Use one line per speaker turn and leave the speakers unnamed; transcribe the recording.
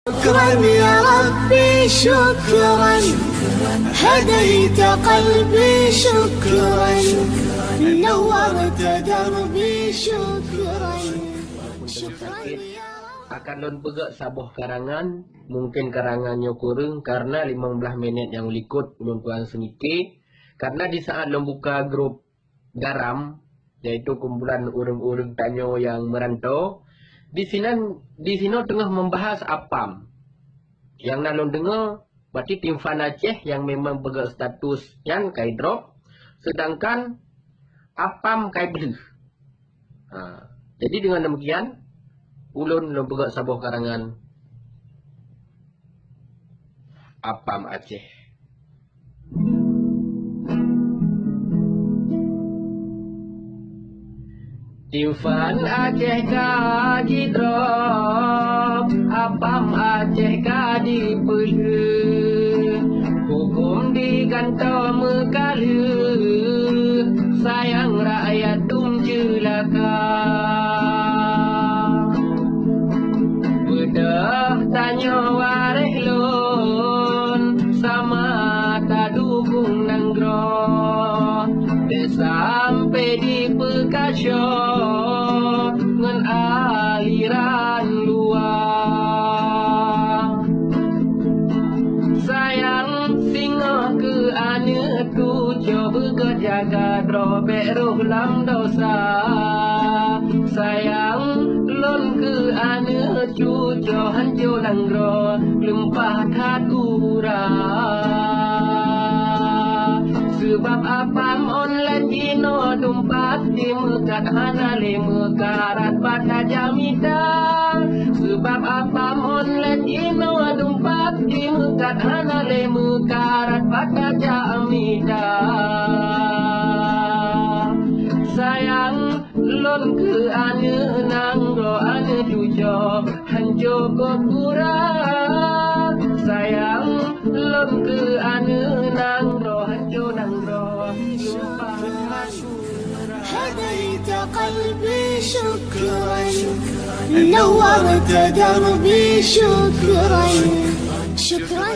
شكرا يا ربي شكرا هديت قلبي شكرا نورت دربي شكرا شكرا يا
akan lon pegak sabuh karangan, mungkin karangannya kurang karena 15 minit yang likut ulun tuan senike. Karena di saat lon buka grup garam, yaitu kumpulan urang-urang tanyo yang merantau, di sini tengah membahas apam. Yang nalon dengar berarti tim Fan Aceh yang memang pegak status yang kai drop, sedangkan apam kai beli. Jadi dengan demikian ulun lo pegak sabuh karangan apam Aceh. Tim Fan Aceh kaji drop, apam Aceh kaji pelih, hukum digantau mekala, sayang rakyat tum jelaka. Bedah tanya wareh lon, sama tak dukung nanggro, sampai di Pekasyo ngan aliran luar. Sayang singa ke ane tu coba kejaga drobek roh lam dosa. Sayang lon ke ane cuco hancur langgro lempah takura. Sebab apam online jino dumpat di mekat hana le mekarat pada jamida. Sebab apam online jino dumpat di mekat hana le mekarat pada jamida. Sayang lon ke ane nangro ane cuco hancur kokura. Sayang lon ke ane nangro hancur nangro
هديت قلبي شكرا نورت دربي شكرا شكرا